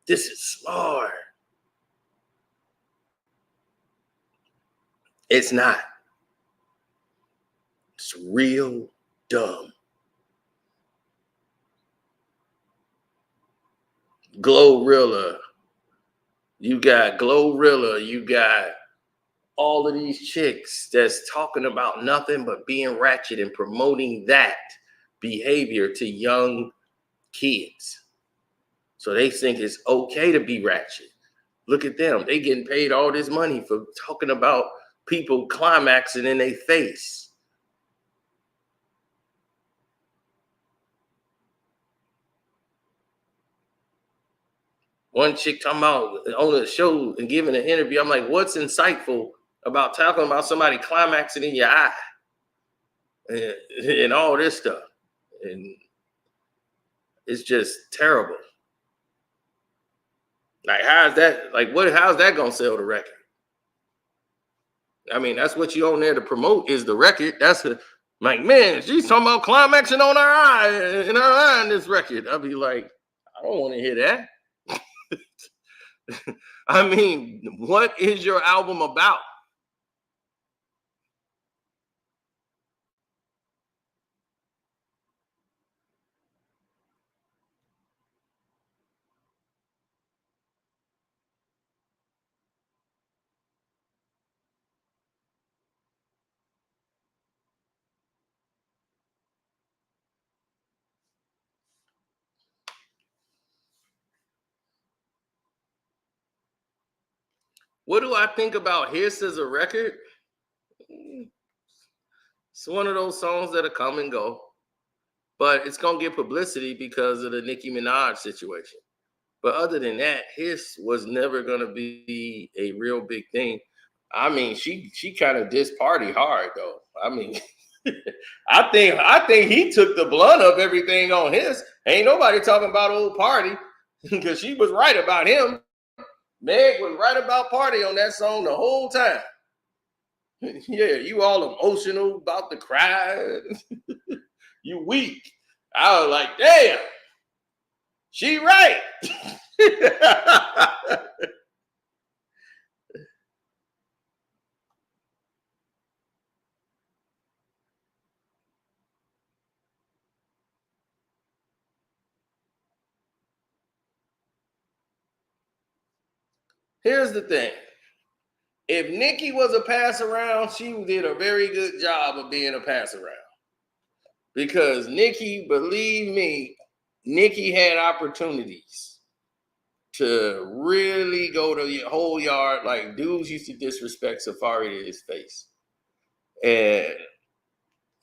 This is smart. It's not. It's real dumb. Glorilla. You got Glorilla. You got all of these chicks that's talking about nothing but being ratchet and promoting that behavior to young kids. So they think it's okay to be ratchet. Look at them. They getting paid all this money for talking about people climaxing in their face. One chick talking about on the show and giving an interview. I'm like, what's insightful about talking about somebody climaxing in your eye and all this stuff? And it's just terrible. Like, how's that? Like, how's that gonna sell the record? I mean, that's what you on there to promote is the record. That's like, man, she's talking about climaxing on her eye in her eye in this record. I'll be like, I don't want to hear that. I mean, what is your album about? What do I think about Hiss as a record? It's one of those songs that'll come and go, but it's gonna get publicity because of the Nicki Minaj situation. But other than that, Hiss was never gonna be a real big thing. I mean, she kind of dissed Party hard though. I mean, I think he took the blunt of everything on Hiss. Ain't nobody talking about old Party because she was right about him. Meg was right about Party on that song the whole time. Yeah, you all emotional, about to cry. You weak. I was like, damn, she right. Here's the thing. If Nicki was a pass around, she did a very good job of being a pass around. Because Nicki, believe me, Nicki had opportunities to really go to the whole yard. Like dudes used to disrespect Safari to his face. And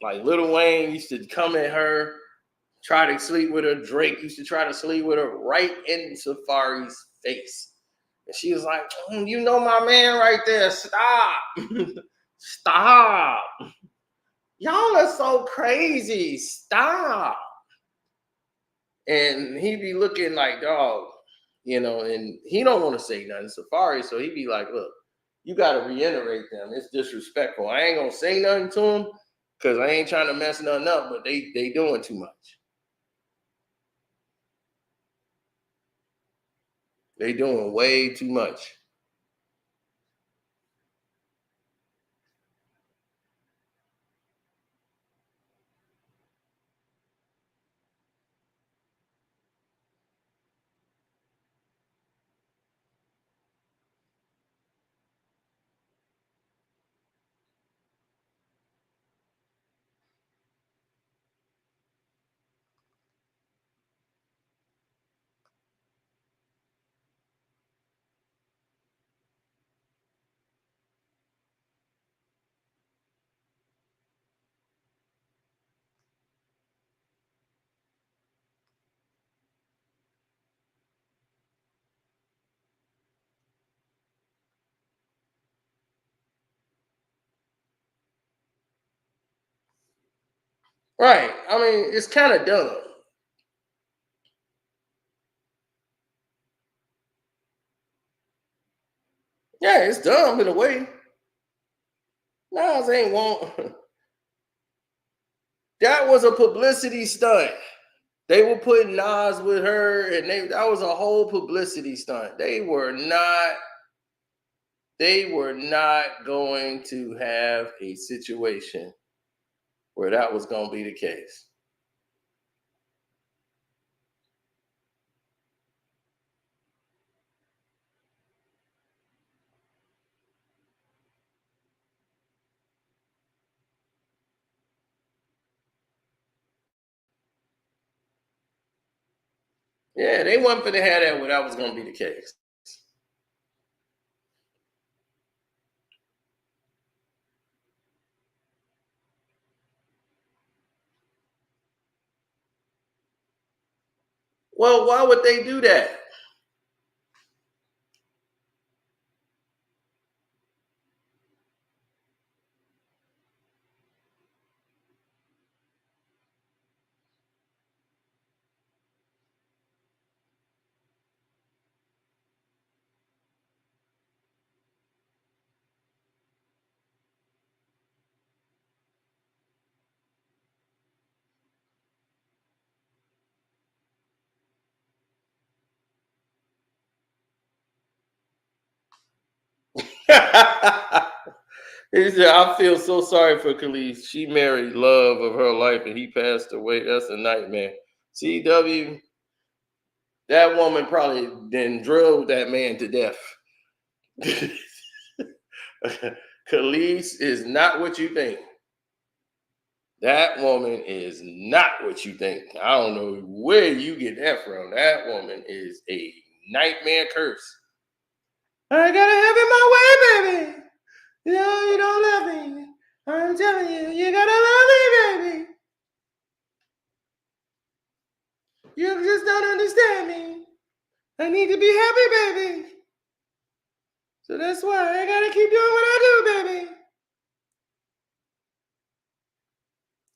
like Lil Wayne used to come at her, try to sleep with her. Drake used to try to sleep with her right in Safari's face. And she was like, you know my man right there. Stop. Stop. Y'all are so crazy. Stop. And he be looking like, dog, and he don't want to say nothing. Safari, so he be like, look, you got to reiterate them. It's disrespectful. I ain't going to say nothing to him because I ain't trying to mess nothing up, but they doing too much. They doing way too much. Right. I mean, it's kind of dumb. Yeah, it's dumb in a way. Nas ain't want. That was a publicity stunt. They were putting Nas with her, and that was a whole publicity stunt. They were not going to have a situation where that was going to be the case. Yeah, they wasn't going to have that where that was going to be the case. Well, why would they do that? He said, I feel so sorry for Khalees. She married love of her life and he passed away. That's a nightmare. CW, that woman probably then drilled that man to death. Khalees is not what you think. That woman is not what you think. I don't know where you get that from. That woman is a nightmare curse. I gotta have it my way, baby. No, you don't love me. I'm telling you, you gotta love me, baby. You just don't understand me. I need to be happy, baby. So that's why I gotta keep doing what I do, baby.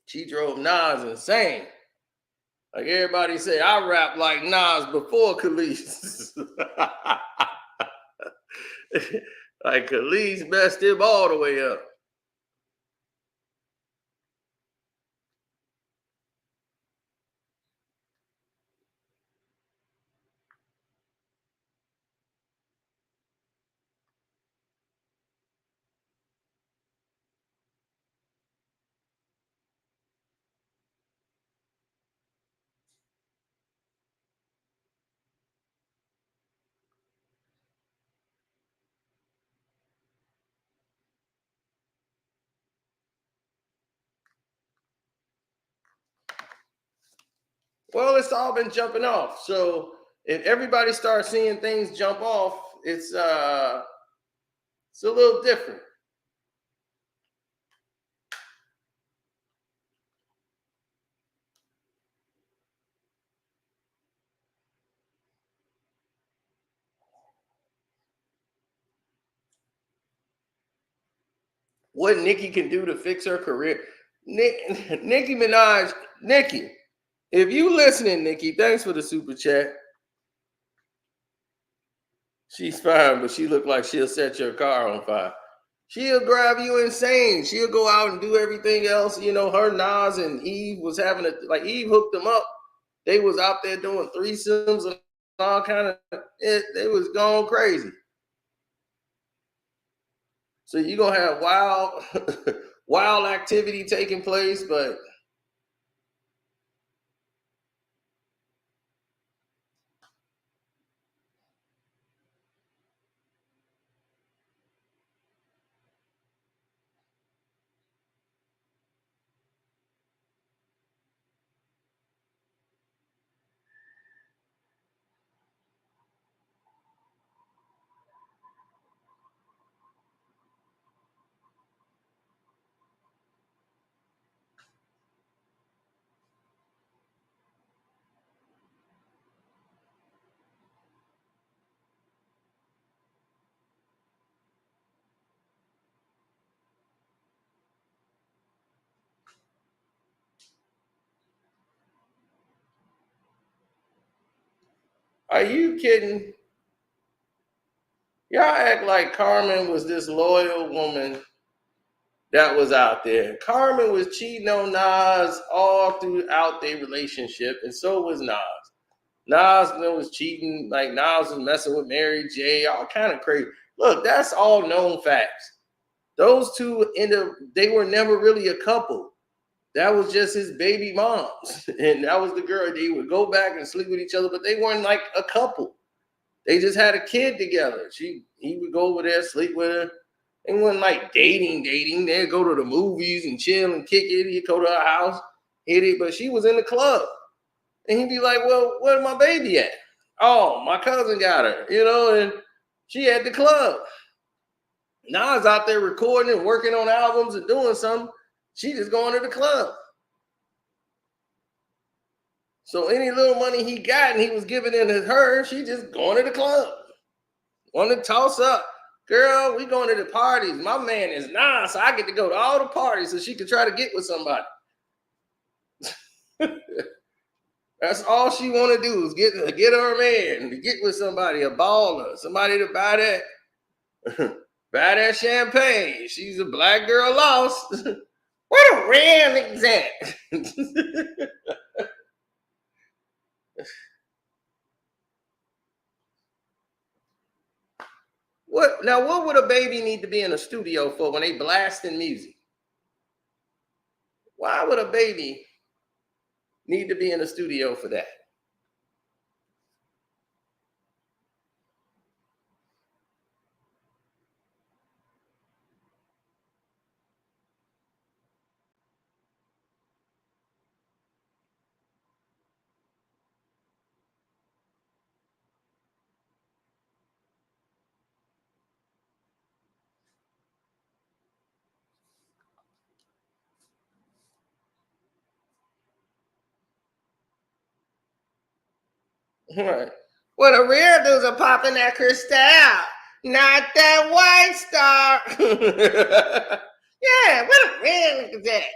She drove Nas insane. Like everybody say, I rap like Nas before Khalees. Like Khalees messed him all the way up. Well, it's all been jumping off. So if everybody starts seeing things jump off, it's a little different. What Nicki can do to fix her career. Nicki Minaj, Nicki, if you listening, Nicki, thanks for the super chat. She's fine, but she look like she'll set your car on fire. She'll drive you insane. She'll go out and do everything else. You know, her Nas and Eve was having a like Eve hooked them up. They was out there doing threesomes and all kind of it. They was going crazy. So you're gonna have wild, wild activity taking place, but are you kidding? Y'all act like Carmen was this loyal woman that was out there. Carmen was cheating on Nas all throughout their relationship, and so was Nas. Nas was cheating, like Nas was messing with Mary J, all kind of crazy. Look, that's all known facts. Those two they were never really a couple. That was just his baby moms. And that was the girl. They would go back and sleep with each other, but they weren't like a couple. They just had a kid together. He would go over there, sleep with her. They wasn't like dating. They'd go to the movies and chill and kick it. He'd go to her house, hit it, but she was in the club. And he'd be like, well, where's my baby at? Oh, my cousin got her, and she at the club. Nas out there recording and working on albums and doing something. She just going to the club. So any little money he got and he was giving it to her, she just going to the club. Want to toss up. Girl, we going to the parties. My man is Nas, so I get to go to all the parties so she can try to get with somebody. That's all she want to do is get her man, to get with somebody, a baller, somebody to buy that buy that champagne. She's a black girl lost. What a real exact. What would a baby need to be in a studio for when they blasting music? Why would a baby need to be in a studio for that? Right. Well, the real dudes are popping that crystal, not that white star. Yeah, what a real that.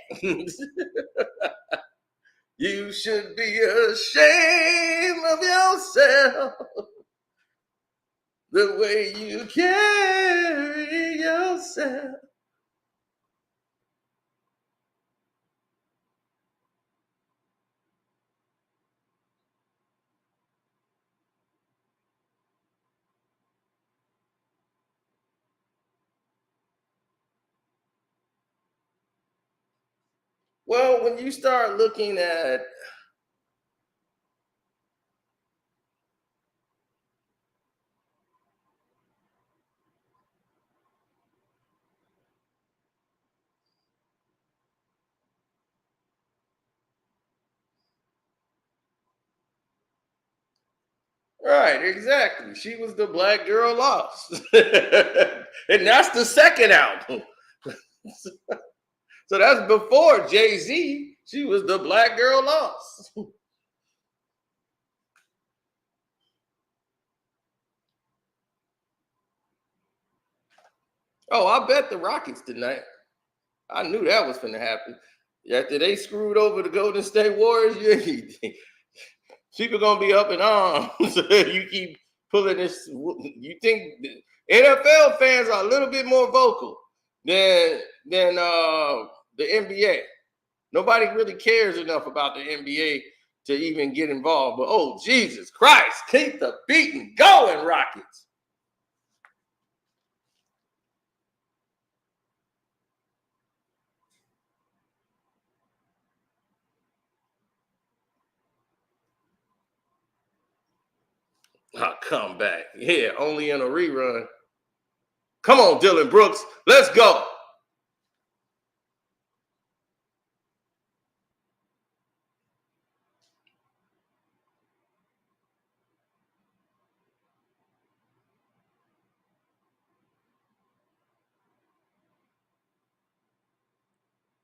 You should be ashamed of yourself, the way you carry yourself. Well, when you start looking at Right, exactly. She was the Black Girl Lost. And that's the second album. So that's before Jay-Z. She was the Black Girl Lost. Oh, I bet the Rockets tonight. I knew that was going to happen. After they screwed over the Golden State Warriors, people gonna be up in arms. You keep pulling this. You think NFL fans are a little bit more vocal than the NBA. Nobody really cares enough about the NBA to even get involved. But oh Jesus Christ, keep the beating going, Rockets. I'll come back. Yeah, only in a rerun. Come on, Dylan Brooks. Let's go.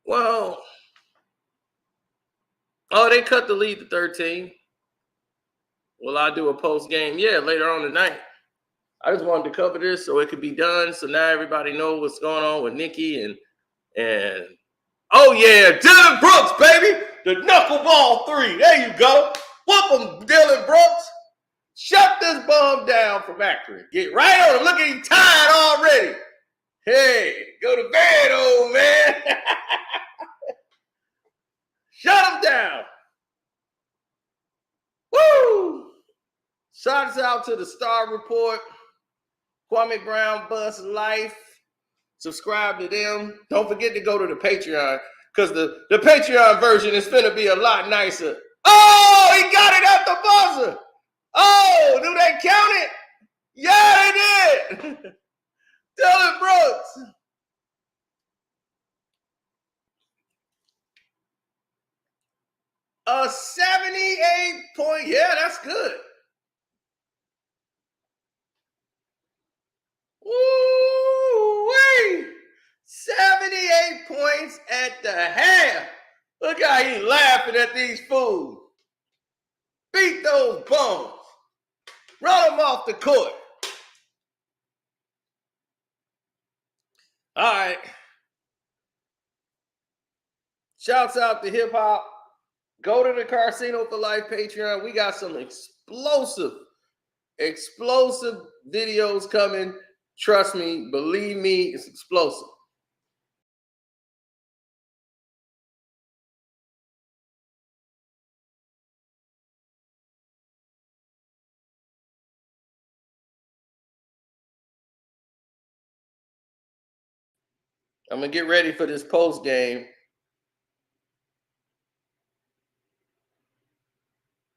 Well, oh, they cut the lead to 13. Will I do a post game? Yeah, later on tonight. I just wanted to cover this so it could be done. So now everybody knows what's going on with Nicki and oh yeah, Dylan Brooks, baby, the knuckleball three. There you go. Whoop him, Dylan Brooks. Shut this bum down from Akron. Get right on him. Look at him tired already. Hey, go to bed, old man. Shut him down. Woo! Shouts out to the Star Report, Kwame Brown Bus Life. Subscribe to them. Don't forget to go to the Patreon because the Patreon version is going to be a lot nicer. Oh, he got it at the buzzer. Oh, do they count it? Yeah, they did. Dylan Brooks. A 78 point. Yeah, that's good. Woo-wee. 78 points at the half. Look how he laughing at these fools. Beat those bums. Run them off the court. All right. Shouts out to hip hop. Go to the Casino for Life Patreon. We got some explosive videos coming. Trust me, believe me, it's explosive. I'm gonna get ready for this post game.